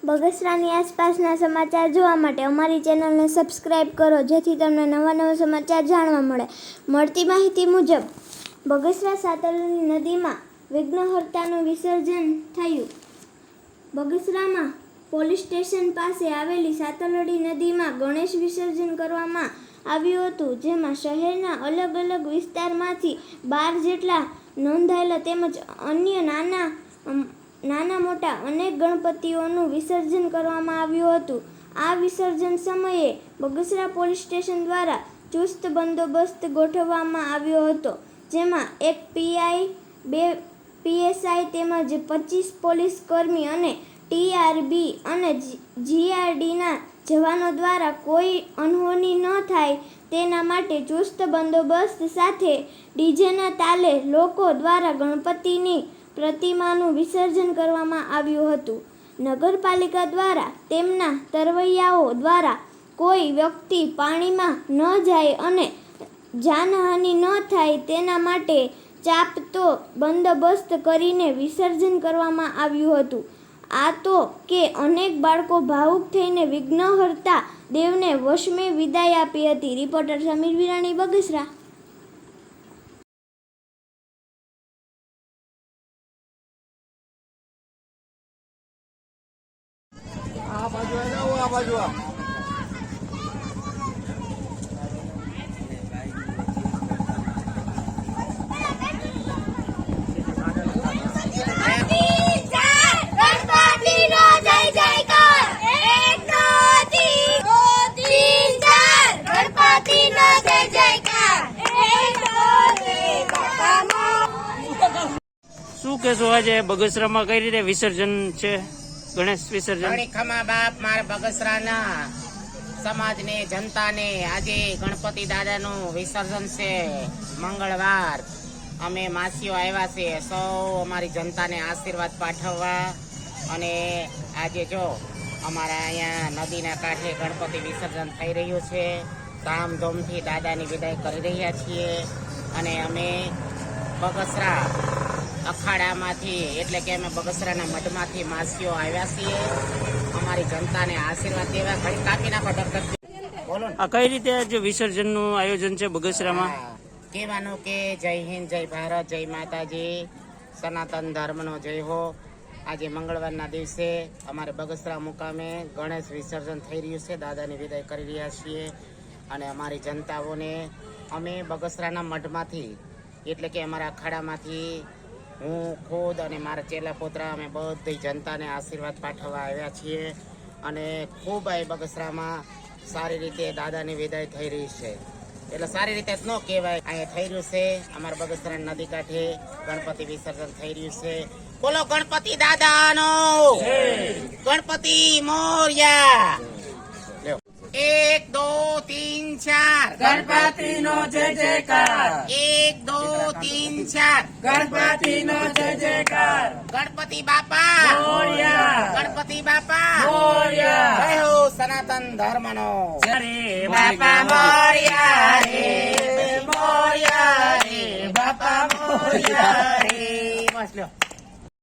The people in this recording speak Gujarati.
બગસરાની આસપાસના સમાચાર જોવા માટે અમારી ચેનલને સબસ્ક્રાઇબ કરો, જેથી તમને નવા સમાચાર જાણવા મળે. મળતી માહિતી મુજબ બગસરા સાતલણી નદીમાં વિઘ્નહર્તાનું વિસર્જન થયું. બગસરામાં પોલીસ સ્ટેશન પાસે આવેલી સાતલણી નદીમાં ગણેશ વિસર્જન કરવામાં આવ્યું હતું, જેમાં શહેરના અલગ અલગ વિસ્તારમાંથી 12 જેટલા નોંધાયેલા તેમજ અન્ય નાના મોટા અનેક ગણપતિઓનું વિસર્જન કરવામાં આવ્યું હતું. આ વિસર્જન સમયે બગસરા પોલીસ સ્ટેશન દ્વારા ચુસ્ત બંદોબસ્ત ગોઠવવામાં આવ્યો હતો, જેમાં એક પીઆઈ, 2 પીએસઆઈ તેમજ 25 પોલીસ કર્મી અને ટીઆરબી અને જીઆરડીના જવાનો દ્વારા કોઈ અનહોની ન થાય તેના માટે ચુસ્ત બંદોબસ્ત સાથે ડીજેના તાલે લોકો દ્વારા ગણપતિની પ્રતિમાનું વિસર્જન કરવામાં આવ્યું હતું. નગરપાલિકા દ્વારા તેમના તરવૈયાઓ દ્વારા કોઈ વ્યક્તિ પાણીમાં ન જાય અને જાનહાનિ ન થાય તેના માટે ચાંપતો બંદોબસ્ત કરીને વિસર્જન કરવામાં આવ્યું હતું. આ તો કે અનેક બાળકો ભાવુક થઈને વિઘ્નહર્તા દેવને વશમે વિદાય આપી હતી. રિપોર્ટર સમીર વિરાણી, બગસરા. આ બાજુ આ બાજુ શું કહેશો? આજે બગસરામાં કઈ રીતે વિસર્જન છે, ગણેશ વિસર્જન? ખમા બાપ મારા બગસરાના સમાજને, જનતાને આજે ગણપતિ દાદાનું વિસર્જન છે. મંગળવાર અમે માસીઓ આવ્યા છે સૌ અમારી જનતાને આશીર્વાદ પાઠવવા. અને આજે જો અમારા અહીંયા નદીના કાંઠે ગણપતિ વિસર્જન થઈ રહ્યું છે. ધામધૂમથી દાદાની વિદાય કરી રહ્યા છીએ. અને અમે બગસરા અખાડામાંથી એટલે કે અમે બગસરાના મઠમાંથી માસીઓ આવ્યા છીએ અમારી જનતાને આશીર્વાદ દેવા. ઘડી કાપી નાખો ડોક્ટર. બોલો. આ કઈ રીતે આજે વિસર્જનનું આયોજન છે બગસરામાં? કહેવાનું કે જય હિન્દ, જય ભારત, જય માતાજી, સનાતન ધર્મનો જય હો. આજે મંગળવારના દિવસે અમારે બગસરા મુકામે ગણેશ વિસર્જન થઈ રહ્યું છે. દાદાની વિદાય કરી રહ્યા છીએ. અને અમારી જનતાઓને અમે બગસરાના મઠમાંથી એટલે કે અમારા અખાડામાંથી હું ખુદ અને મારા ચેલા પોતરા અમે બધી જનતાને આશીર્વાદ પાઠવવા આવ્યા છીએ. અને ખૂબ આ બગસરામાં સારી રીતે દાદાની વિદાય થઈ રહી છે. એટલે સારી રીતે ન કહેવાય, અહીંયા થઈ રહ્યું છે. અમારા બગસરા નદી કાંઠે ગણપતિ વિસર્જન થઈ રહ્યું છે. બોલો ગણપતિ દાદાનો, ગણપતિ મોર્યા. 1 2 3 4 ગણપતિ નો જય જયકાર. 1 2 3 4 ગણપતિ નો જય જયકાર. ગણપતિ બાપા મોર્યા. ગણપતિ બાપા મોર્યા. જય હો સનાતન ધર્મનો. રે બાપા મોર્યા રે, મોર્યા રે બાપા મોર્યા રે. બસ લ્યો.